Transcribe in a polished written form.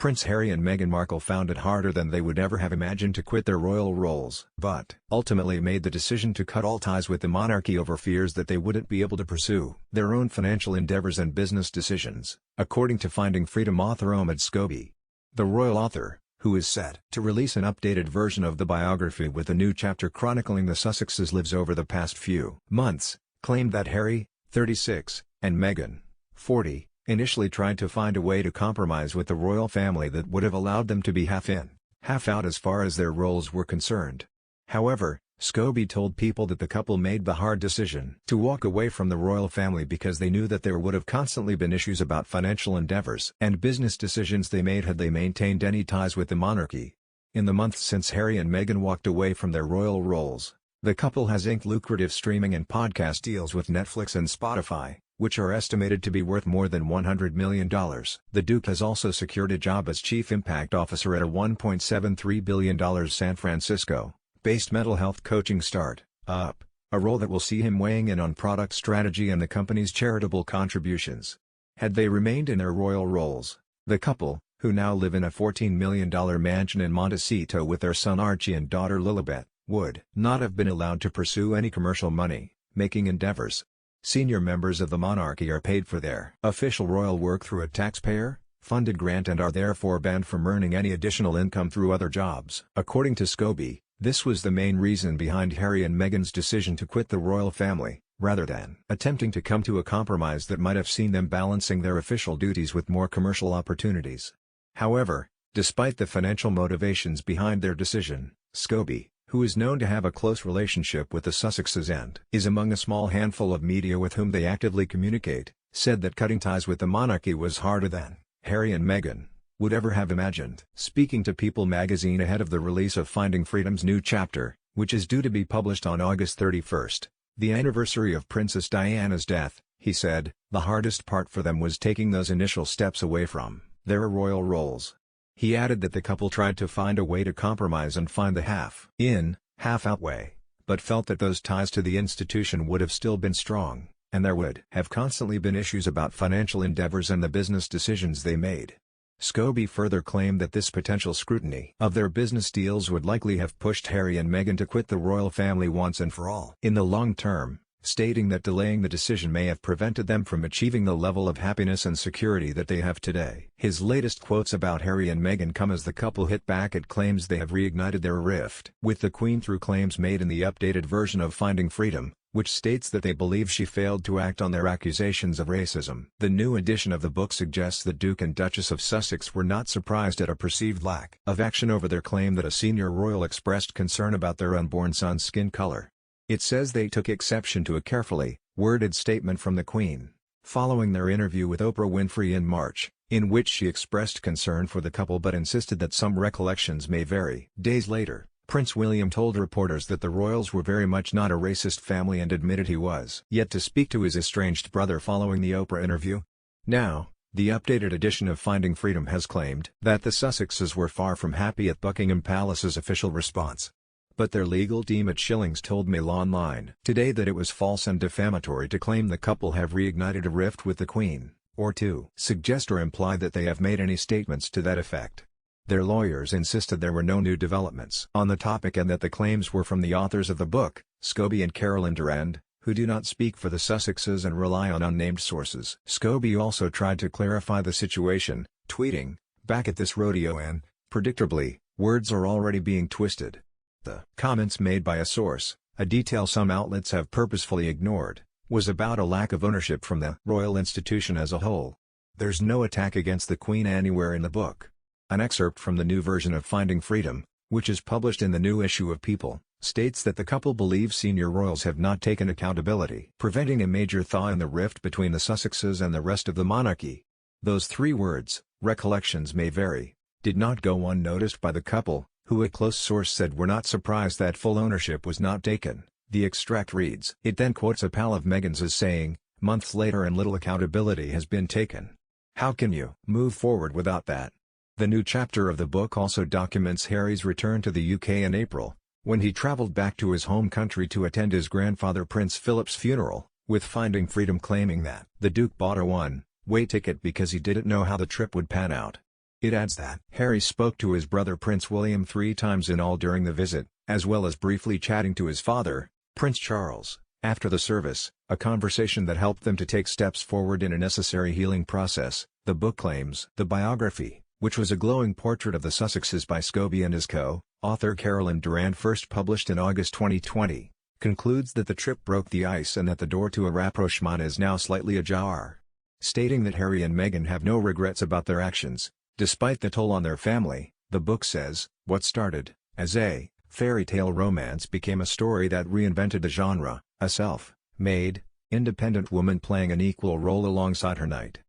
Prince Harry and Meghan Markle found it harder than they would ever have imagined to quit their royal roles, but ultimately made the decision to cut all ties with the monarchy over fears that they wouldn't be able to pursue their own financial endeavors and business decisions, according to Finding Freedom author Omid Scobie. The royal author, who is set to release an updated version of the biography with a new chapter chronicling the Sussexes' lives over the past few months, claimed that Harry, 36, and Meghan, 40, initially tried to find a way to compromise with the royal family that would have allowed them to be half in, half out as far as their roles were concerned. However, Scobie told People that the couple made the hard decision to walk away from the royal family because they knew that there would have constantly been issues about financial endeavors and business decisions they made had they maintained any ties with the monarchy. In the months since Harry and Meghan walked away from their royal roles, the couple has inked lucrative streaming and podcast deals with Netflix and Spotify, which are estimated to be worth more than $100 million. The Duke has also secured a job as Chief Impact Officer at a $1.73 billion San Francisco-based mental health coaching start-up, a role that will see him weighing in on product strategy and the company's charitable contributions. Had they remained in their royal roles, the couple, who now live in a $14 million mansion in Montecito with their son Archie and daughter Lilibet, would not have been allowed to pursue any commercial money-making endeavors. Senior members of the monarchy are paid for their official royal work through a taxpayer-funded grant and are therefore banned from earning any additional income through other jobs. According to Scobie, this was the main reason behind Harry and Meghan's decision to quit the royal family, rather than attempting to come to a compromise that might have seen them balancing their official duties with more commercial opportunities. However, despite the financial motivations behind their decision, Scobie, who is known to have a close relationship with the Sussexes and is among a small handful of media with whom they actively communicate, said that cutting ties with the monarchy was harder than Harry and Meghan would ever have imagined. Speaking to People magazine ahead of the release of Finding Freedom's new chapter, which is due to be published on August 31st, the anniversary of Princess Diana's death, he said, the hardest part for them was taking those initial steps away from their royal roles. He added that the couple tried to find a way to compromise and find the half-in, half-out way, but felt that those ties to the institution would have still been strong, and there would have constantly been issues about financial endeavors and the business decisions they made. Scobie further claimed that this potential scrutiny of their business deals would likely have pushed Harry and Meghan to quit the royal family once and for all in the long term, stating that delaying the decision may have prevented them from achieving the level of happiness and security that they have today. His latest quotes about Harry and Meghan come as the couple hit back at claims they have reignited their rift with the Queen through claims made in the updated version of Finding Freedom, which states that they believe she failed to act on their accusations of racism. The new edition of the book suggests the Duke and Duchess of Sussex were not surprised at a perceived lack of action over their claim that a senior royal expressed concern about their unborn son's skin color. It says they took exception to a carefully worded statement from the Queen, following their interview with Oprah Winfrey in March, in which she expressed concern for the couple but insisted that some recollections may vary. Days later, Prince William told reporters that the royals were very much not a racist family and admitted he was yet to speak to his estranged brother following the Oprah interview. Now, the updated edition of Finding Freedom has claimed that the Sussexes were far from happy at Buckingham Palace's official response. But their legal team at Schillings told Mail Online today that it was false and defamatory to claim the couple have reignited a rift with the Queen, or to suggest or imply that they have made any statements to that effect. Their lawyers insisted there were no new developments on the topic and that the claims were from the authors of the book, Scobie and Carolyn Durand, who do not speak for the Sussexes and rely on unnamed sources. Scobie also tried to clarify the situation, tweeting, "Back at this rodeo and, predictably, words are already being twisted." The comments made by a source, a detail some outlets have purposefully ignored, was about a lack of ownership from the royal institution as a whole. There's no attack against the Queen anywhere in the book. An excerpt from the new version of Finding Freedom, which is published in the new issue of People, states that the couple believes senior royals have not taken accountability, preventing a major thaw in the rift between the Sussexes and the rest of the monarchy. Those three words, recollections may vary, did not go unnoticed by the couple, who a close source said were not surprised that full ownership was not taken. The extract reads. It then quotes a pal of Meghan's as saying, "Months later and little accountability has been taken. How can you move forward without that?" The new chapter of the book also documents Harry's return to the UK in April, when he travelled back to his home country to attend his grandfather Prince Philip's funeral, with Finding Freedom claiming that the Duke bought a one-way ticket because he didn't know how the trip would pan out. It adds that Harry spoke to his brother Prince William 3 times in all during the visit, as well as briefly chatting to his father, Prince Charles, after the service, a conversation that helped them to take steps forward in a necessary healing process, the book claims. The biography, which was a glowing portrait of the Sussexes by Scobie and his co-author Carolyn Durand, first published in August 2020, concludes that the trip broke the ice and that the door to a rapprochement is now slightly ajar. Stating that Harry and Meghan have no regrets about their actions, despite the toll on their family, the book says, what started as a fairy tale romance became a story that reinvented the genre, a self-made, independent woman playing an equal role alongside her knight.